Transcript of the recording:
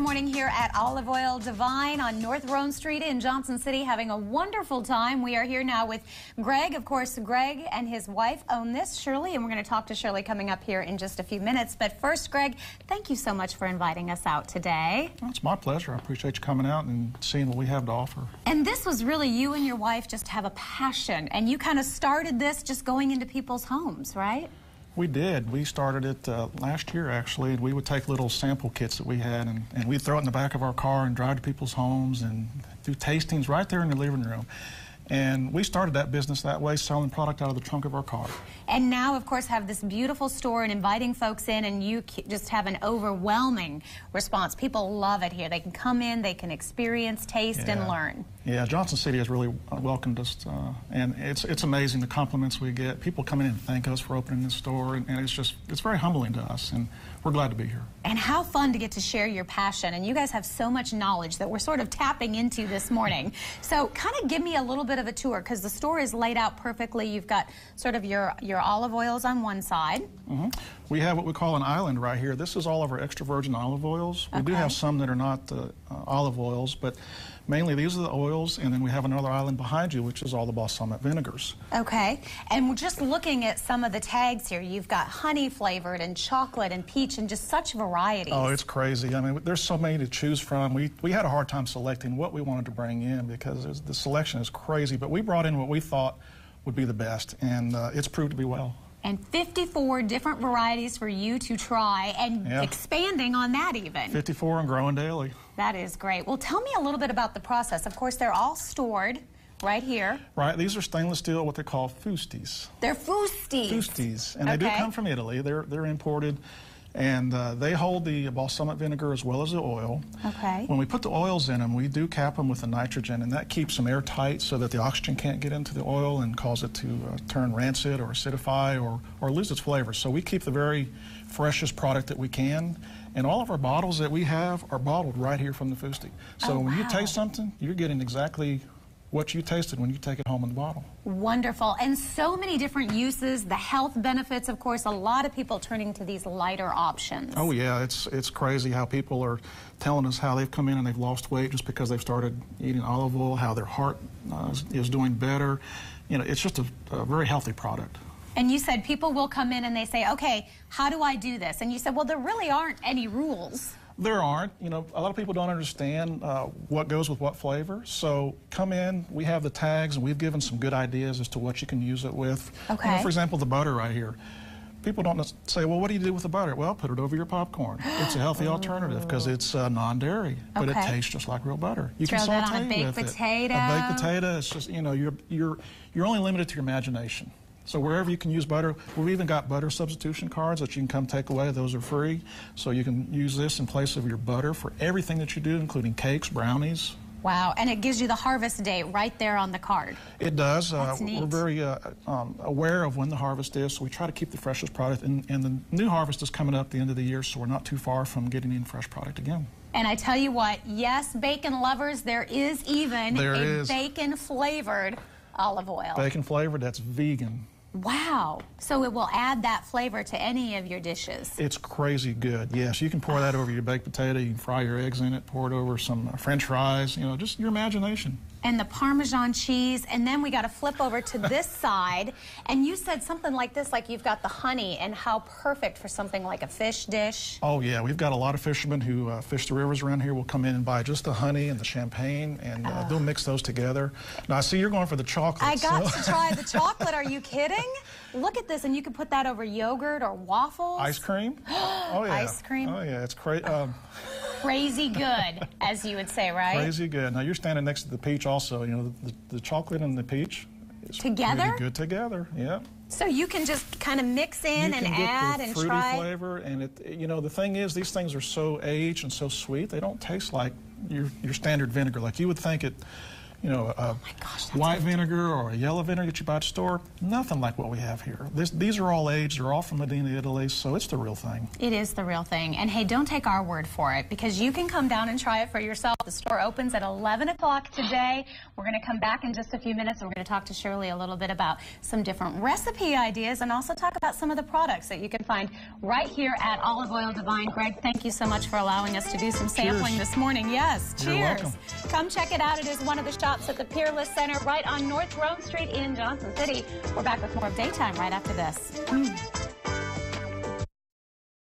morning here at Olive Oil Divine on North Rhone Street in Johnson City, having a wonderful time. We are here now with Greg. Of course, Greg and his wife own this, Shirley, and we're going to talk to Shirley coming up here in just a few minutes. But first, Greg, thank you so much for inviting us out today. Well, it's my pleasure. I appreciate you coming out and seeing what we have to offer. And this was really, you and your wife just have a passion, and you kind of started this just going into people's homes, right? We did. We started it last year, actually, and we would take little sample kits that we had, and we'd throw it in the back of our car and drive to people's homes and do tastings right there in the living room. And we started that business that way, selling product out of the trunk of our car. And now, of course, have this beautiful store and inviting folks in, and you just have an overwhelming response. People love it here. They can come in, they can experience, taste, and learn. Yeah, Johnson City has really welcomed us, and it's amazing the compliments we get. People come in and thank us for opening this store, and it's very humbling to us, and we're glad to be here. And how fun to get to share your passion, and you guys have so much knowledge that we're sort of tapping into this morning. So kind of give me a little bit of a tour, because the store is laid out perfectly. You've got sort of your olive oils on one side. Mm-hmm. We have what we call an island right here. This is all of our extra virgin olive oils. We do have some that are not olive oils, but mainly these are the oils, and then we have another island behind you, which is all the balsamic vinegars. Okay, and we're just looking at some of the tags here. You've got honey flavored and chocolate and peach and just such varieties. Oh, it's crazy. I mean, there's so many to choose from. We had a hard time selecting what we wanted to bring in because the selection is crazy, but we brought in what we thought would be the best, and it's proved to be well. And 54 different varieties for you to try, and expanding on that even. 54 and growing daily. That is great. Well, tell me a little bit about the process. Of course, they're all stored right here. Right. These are stainless steel, what they call fusties. They're fusties. Fusties. And they do come from Italy. They're imported. And they hold the balsamic vinegar as well as the oil. Okay. When we put the oils in them, we do cap them with the nitrogen, and that keeps them airtight so that the oxygen can't get into the oil and cause it to turn rancid or acidify or lose its flavor. So we keep the very freshest product that we can, and all of our bottles that we have are bottled right here from the fusty. So when you taste something, you're getting exactly what you tasted when you take it home in the bottle. Wonderful. And so many different uses, the health benefits, of course, a lot of people turning to these lighter options. Oh yeah, it's crazy how people are telling us how they've come in and they've lost weight just because they've started eating olive oil, how their heart is doing better. You know, it's just a very healthy product. And you said people will come in and they say, okay, how do I do this? And you said, well, there really aren't any rules. There aren't. You know, a lot of people don't understand what goes with what flavor. So come in, we have the tags, and we've given some good ideas as to what you can use it with. Okay. You know, for example, the butter right here. People don't say, well, what do you do with the butter? Well, put it over your popcorn. It's a healthy alternative because it's non-dairy, but it tastes just like real butter. You can that on a baked potato. A baked potato. It's just, you know, you're only limited to your imagination. So wherever you can use butter, we've even got butter substitution cards that you can come take away. Those are free. So you can use this in place of your butter for everything that you do, including cakes, brownies. Wow, and it gives you the harvest date right there on the card. It does. That's neat. We're very aware of when the harvest is, so we try to keep the freshest product. And the new harvest is coming up at the end of the year, so we're not too far from getting in fresh product again. And I tell you what, yes, bacon lovers, there is even a bacon-flavored olive oil. Bacon-flavored, that's vegan. Wow. So it will add that flavor to any of your dishes. It's crazy good. Yes, you can pour that over your baked potato. You can fry your eggs in it, pour it over some French fries, you know, just your imagination. And the Parmesan cheese, and then we got to flip over to this side. And you said something like this, like you've got the honey, and how perfect for something like a fish dish. Oh yeah, we've got a lot of fishermen who fish the rivers around here will come in and buy just the honey and the champagne, and they'll mix those together. Now I see you're going for the chocolate. I got to try the chocolate. Are you kidding? Look at this, and you can put that over yogurt or waffles. Ice cream? Oh yeah. Ice cream? Oh yeah, it's crazy. Crazy good, as you would say, right? Crazy good. Now you're standing next to the peach also. You know, the chocolate and the peach is together? Pretty good together, yeah. So you can just kind of mix in and add and try. You can get the fruity flavor, and you know, the thing is, these things are so aged and so sweet, they don't taste like your standard vinegar. Like you would think it, you know, a white vinegar or a yellow vinegar that you buy at the store, nothing like what we have here. These are all aged, they're all from Medina, Italy, so it's the real thing. It is the real thing. And hey, don't take our word for it, because you can come down and try it for yourself. The store opens at 11 o'clock today. We're going to come back in just a few minutes. We're going to talk to Shirley a little bit about some different recipe ideas and also talk about some of the products that you can find right here at Olive Oil Divine. Greg, thank you so much for allowing us to do some sampling this morning. Yes, cheers. You're welcome. Come check it out. It is one of the shops at the Peerless Center right on North Rome Street in Johnson City. We're back with more of Daytime right after this.